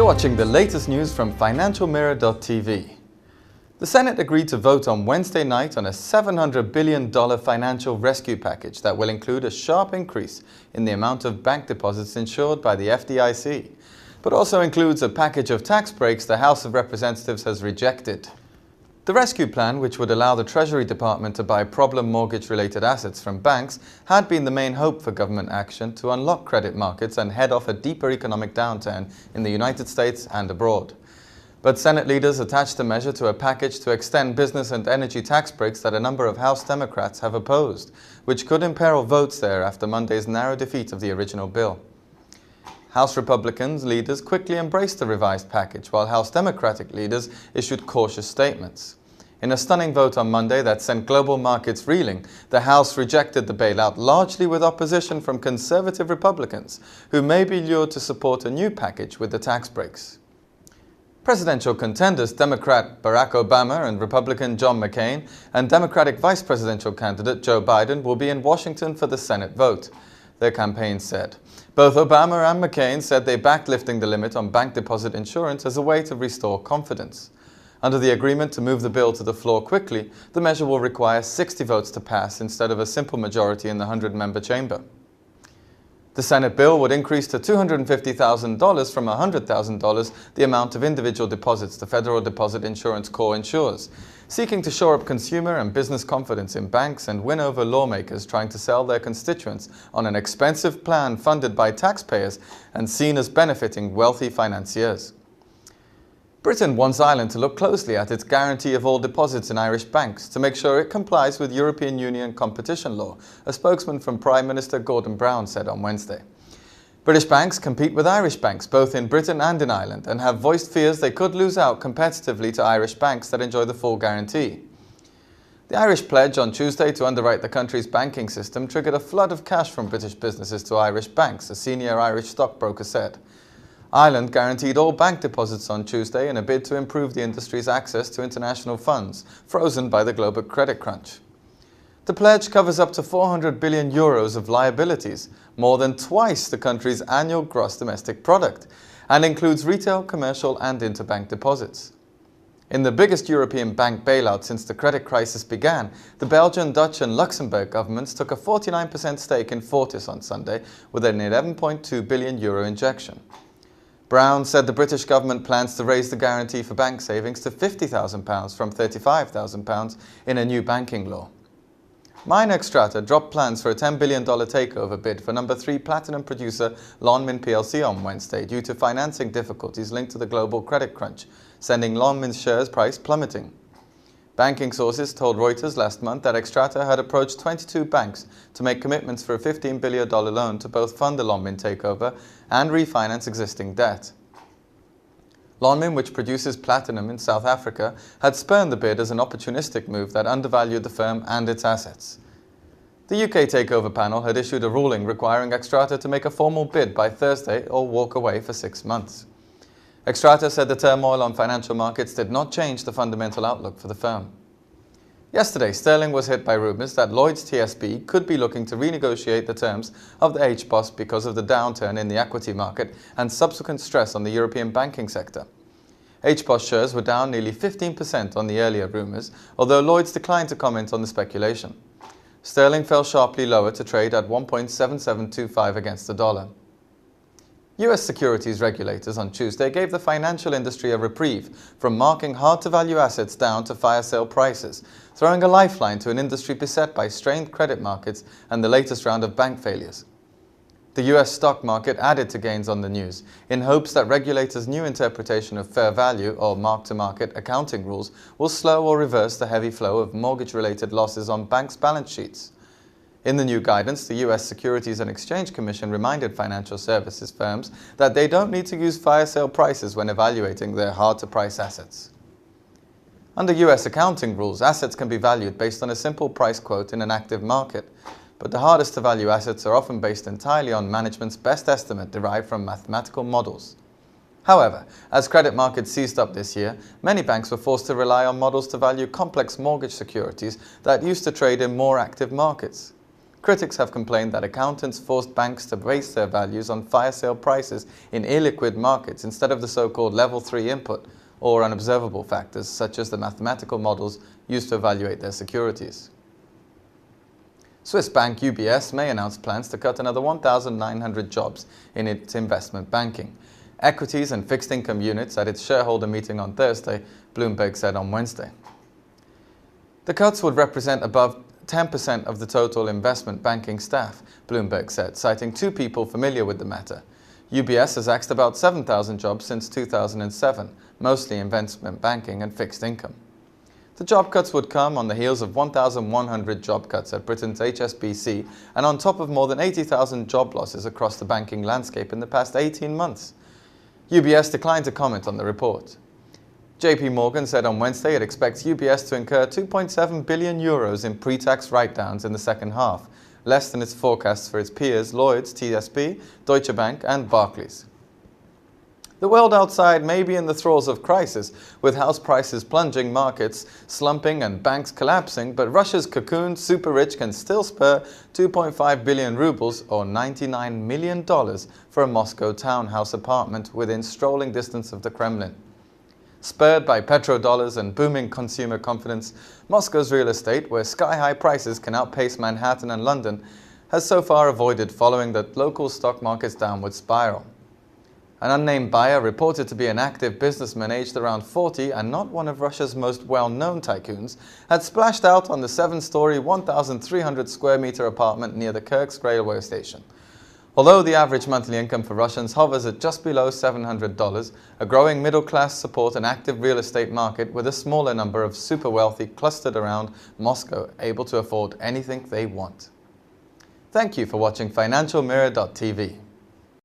You're watching the latest news from FinancialMirror.tv. The Senate agreed to vote on Wednesday night on a $700 billion financial rescue package that will include a sharp increase in the amount of bank deposits insured by the FDIC, but also includes a package of tax breaks the House of Representatives has rejected. The rescue plan, which would allow the Treasury Department to buy problem mortgage-related assets from banks, had been the main hope for government action to unlock credit markets and head off a deeper economic downturn in the United States and abroad. But Senate leaders attached the measure to a package to extend business and energy tax breaks that a number of House Democrats have opposed, which could imperil votes there after Monday's narrow defeat of the original bill. House Republicans leaders quickly embraced the revised package, while House Democratic leaders issued cautious statements. In a stunning vote on Monday that sent global markets reeling, the House rejected the bailout largely with opposition from conservative Republicans, who may be lured to support a new package with the tax breaks. Presidential contenders Democrat Barack Obama and Republican John McCain and Democratic vice presidential candidate Joe Biden will be in Washington for the Senate vote, their campaigns said. Both Obama and McCain said they backed lifting the limit on bank deposit insurance as a way to restore confidence. Under the agreement to move the bill to the floor quickly, the measure will require 60 votes to pass instead of a simple majority in the 100-member chamber. The Senate bill would increase to $250,000 from $100,000 the amount of individual deposits the Federal Deposit Insurance Corps insures, seeking to shore up consumer and business confidence in banks and win over lawmakers trying to sell their constituents on an expensive plan funded by taxpayers and seen as benefiting wealthy financiers. Britain wants Ireland to look closely at its guarantee of all deposits in Irish banks to make sure it complies with European Union competition law, a spokesman from Prime Minister Gordon Brown said on Wednesday. British banks compete with Irish banks both in Britain and in Ireland and have voiced fears they could lose out competitively to Irish banks that enjoy the full guarantee. The Irish pledge on Tuesday to underwrite the country's banking system triggered a flood of cash from British businesses to Irish banks, a senior Irish stockbroker said. Ireland guaranteed all bank deposits on Tuesday in a bid to improve the industry's access to international funds, frozen by the global credit crunch. The pledge covers up to €400 billion of liabilities, more than twice the country's annual gross domestic product, and includes retail, commercial and interbank deposits. In the biggest European bank bailout since the credit crisis began, the Belgian, Dutch and Luxembourg governments took a 49% stake in Fortis on Sunday with an €11.2 billion injection. Brown said the British government plans to raise the guarantee for bank savings to £50,000 from £35,000 in a new banking law. Minextrata dropped plans for a $10 billion takeover bid for number 3 platinum producer Lonmin plc on Wednesday due to financing difficulties linked to the global credit crunch, sending Lonmin's shares price plummeting. Banking sources told Reuters last month that Xstrata had approached 22 banks to make commitments for a $15 billion loan to both fund the Lonmin takeover and refinance existing debt. Lonmin, which produces platinum in South Africa, had spurned the bid as an opportunistic move that undervalued the firm and its assets. The UK takeover panel had issued a ruling requiring Xstrata to make a formal bid by Thursday or walk away for 6 months. Xstrata said the turmoil on financial markets did not change the fundamental outlook for the firm. Yesterday, sterling was hit by rumours that Lloyds TSB could be looking to renegotiate the terms of the HBOS because of the downturn in the equity market and subsequent stress on the European banking sector. HBOS shares were down nearly 15% on the earlier rumours, although Lloyds declined to comment on the speculation. Sterling fell sharply lower to trade at 1.7725 against the dollar. US securities regulators on Tuesday gave the financial industry a reprieve from marking hard-to-value assets down to fire sale prices, throwing a lifeline to an industry beset by strained credit markets and the latest round of bank failures. The US stock market added to gains on the news, in hopes that regulators' new interpretation of fair value or mark-to-market accounting rules will slow or reverse the heavy flow of mortgage-related losses on banks' balance sheets. In the new guidance, the US Securities and Exchange Commission reminded financial services firms that they don't need to use fire sale prices when evaluating their hard-to-price assets. Under US accounting rules, assets can be valued based on a simple price quote in an active market, but the hardest-to-value assets are often based entirely on management's best estimate derived from mathematical models. However, as credit markets seized up this year, many banks were forced to rely on models to value complex mortgage securities that used to trade in more active markets. Critics have complained that accountants forced banks to base their values on fire sale prices in illiquid markets instead of the so-called level 3 input or unobservable factors such as the mathematical models used to evaluate their securities. Swiss bank UBS may announce plans to cut another 1,900 jobs in its investment banking, equities and fixed income units at its shareholder meeting on Thursday, Bloomberg said on Wednesday. The cuts would represent above 10% of the total investment banking staff, Bloomberg said, citing two people familiar with the matter. UBS has axed about 7,000 jobs since 2007, mostly investment banking and fixed income. The job cuts would come on the heels of 1,100 job cuts at Britain's HSBC and on top of more than 80,000 job losses across the banking landscape in the past 18 months. UBS declined to comment on the report. JP Morgan said on Wednesday it expects UBS to incur €2.7 billion in pre-tax write-downs in the second half, less than its forecasts for its peers Lloyds, TSB, Deutsche Bank and Barclays. The world outside may be in the throes of crisis, with house prices plunging, markets slumping and banks collapsing, but Russia's cocooned super-rich can still spur 2.5 billion rubles or $99 million for a Moscow townhouse apartment within strolling distance of the Kremlin. Spurred by petrodollars and booming consumer confidence, Moscow's real estate, where sky-high prices can outpace Manhattan and London, has so far avoided following the local stock market's downward spiral. An unnamed buyer, reported to be an active businessman aged around 40 and not one of Russia's most well-known tycoons, had splashed out on the 7-story, 1,300 square meter apartment near the Kirsk railway station. Although the average monthly income for Russians hovers at just below $700, a growing middle class support an active real estate market with a smaller number of super wealthy clustered around Moscow able to afford anything they want. Thank you for watching FinancialMirror.tv.